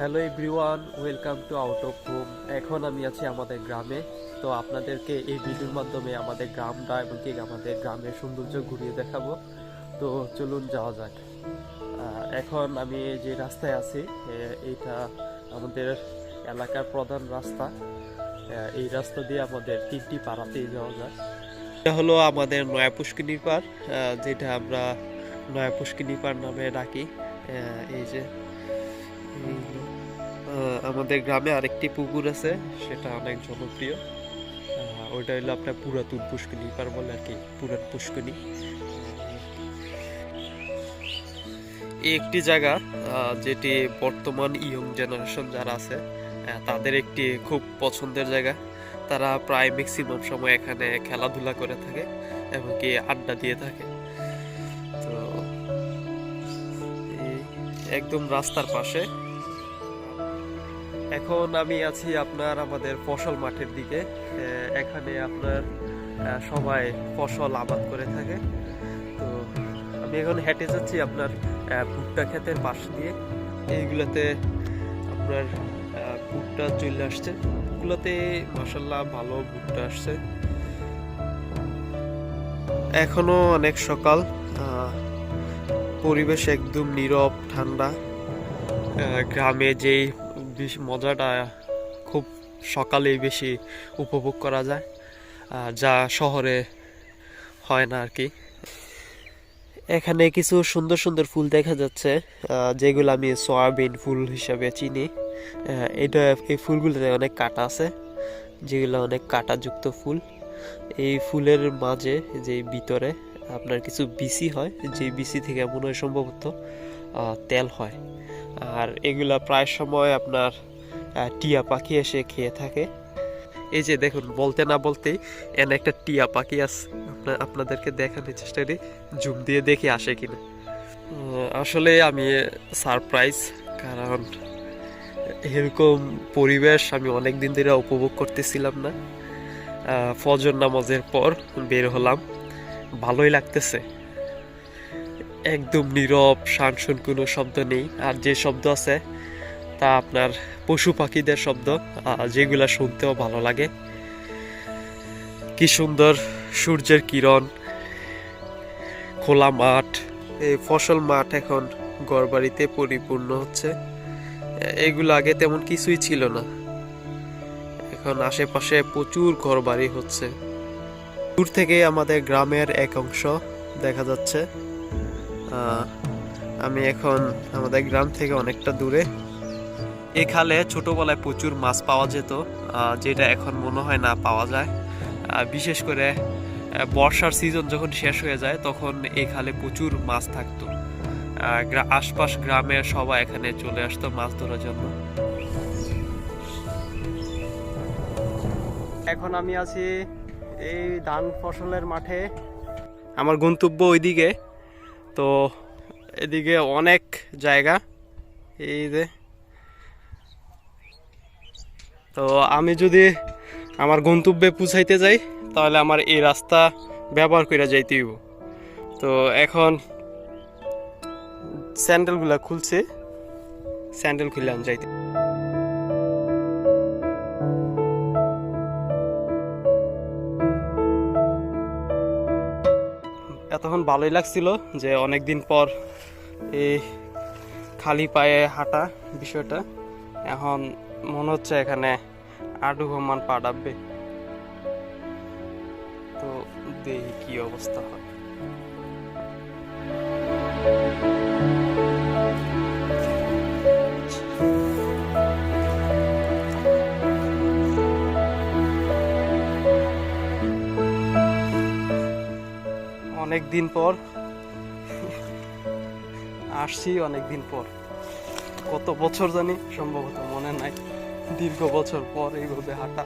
Hello everyone, welcome to out of home. এখন আমি আছি আমাদের গ্রামে। তো আপনাদেরকে এই ভিডিওর মাধ্যমে আমাদের গ্রামটা এবং কি আমাদের গ্রামের সৌন্দর্য ঘুরিয়ে দেখাবো। তো চলুন যাওয়া যাক। এখন আমি যে রাস্তায় আছি এইটা আমাদের এলাকার প্রধান রাস্তা। এই রাস্তা দিয়ে আমাদের 3টি পাড়াতেই যাওয়া যায়। এটা হলো আমাদের নয়া পুষ্কিনী পাড়, যেটা আমরা নয়া পুষ্কিনী পাড় নামে ডাকি। এই যে আমাদের গ্রামে আরেকটি পুকুর আছে, সেটা অনেক জনপ্রিয়। ওইটা হলো আপনার পুরাতন পুষ্করণী পার বলে আর কি, পুরান পুষ্করণী। এই একটি জায়গা যেটি বর্তমান ইয়ং জেনারেশন যারা আছে তাদের একটি খুব পছন্দের জায়গা। তারা প্রায় ম্যাক্সিমাম সময় এখানে খেলাধুলা করে থাকে এবং কি আড্ডা দিয়ে থাকে। তো একদম রাস্তার পাশে। এখন আমি আছি আপনার আমাদের ফসল মাঠের দিকে। এখানে আপনার সবাই ফসল আবাদ করে থাকে। তো আমি এখন হেঁটে যাচ্ছি আপনার ভুট্টা ক্ষেতের পাশ দিয়ে। এইগুলোতে আপনার ভুট্টা চলে আসছে, এগুলোতে মাশাআল্লাহ ভালো ভুট্টা আসছে। এখনো অনেক সকাল, পরিবেশ একদম নীরব ঠান্ডা। গ্রামে যেই মজাটা খুব সকালেই বেশি উপভোগ করা যায়, যা শহরে হয় না আর কি। এখানে কিছু সুন্দর সুন্দর ফুল দেখা যাচ্ছে, যেগুলো আমি সয়াবিন ফুল হিসাবে চিনি। এই ফুলগুলোতে অনেক কাঁটা আছে, যেগুলো অনেক কাঁটাযুক্ত ফুল। এই ফুলের মাঝে যে ভিতরে আপনার কিছু বিচি হয়, যে বিচি থেকে মনে হয় সম্ভবত তেল হয়। আর এগুলা প্রায় সময় আপনার টিয়া পাখি এসে খেয়ে থাকে। এই যে দেখুন, বলতে না বলতেই এনে একটা টিয়া পাখি আছে, আপনাদেরকে দেখানোর চেষ্টা করি, জুম দিয়ে দেখি আসে কিনা। আসলে আমি সারপ্রাইজ, কারণ এরকম পরিবেশ আমি অনেক দিন ধরে উপভোগ করতেছিলাম না। ফজর নামাজের পর বের হলাম, ভালোই লাগতেছে। একদম নীরব, শান কোনো শব্দ নেই। আর যে শব্দ আছে তা আপনার পশু পাখিদের শব্দ, যেগুলা শুনতেও ভালো লাগে। কি সুন্দর সূর্যের কিরণ, খোলা মাঠ। এই ফসল মাঠ এখন ঘরবাড়িতে পরিপূর্ণ হচ্ছে। এগুলো আগে তেমন কিছুই ছিল না, এখন আশেপাশে প্রচুর ঘরবাড়ি হচ্ছে। দূর থেকে আমাদের গ্রামের এক অংশ দেখা যাচ্ছে। আমি এখন আমাদের গ্রাম থেকে অনেকটা দূরে। এই খালে ছোটবেলায় প্রচুর মাছ পাওয়া যেত, যেটা এখন মনে হয় না পাওয়া যায়। বিশেষ করে বর্ষার সিজন যখন শেষ হয়ে যায় তখন এই খালে প্রচুর মাছ থাকতো। আশপাশ গ্রামের সবাই এখানে চলে আসতো মাছ ধরার জন্য। এখন আমি আছি এই ধান ফসলের মাঠে, আমার গন্তব্য ওইদিকে। তো এদিকে অনেক জায়গা, এই যে। তো আমি যদি আমার গন্তব্যে পৌঁছাইতে যাই তাহলে আমার এই রাস্তা ব্যবহার করে যাইতে হইব। তো এখন স্যান্ডেলগুলা খুলছে, স্যান্ডেল খুলে আমি যাইতে। এতক্ষণ ভালোই লাগছিল যে অনেকদিন পর এই খালি পায়ে হাঁটা বিষয়টা। এখন মনে হচ্ছে এখানে আডু ঘমান পা ডাববে। তো দেখি কি অবস্থা হয়। অনেক দিন পর আসছি, অনেক দিন পর, কত বছর জানি সম্ভবত মনে নাই, দীর্ঘ বছর পর এইভাবে হাঁটা।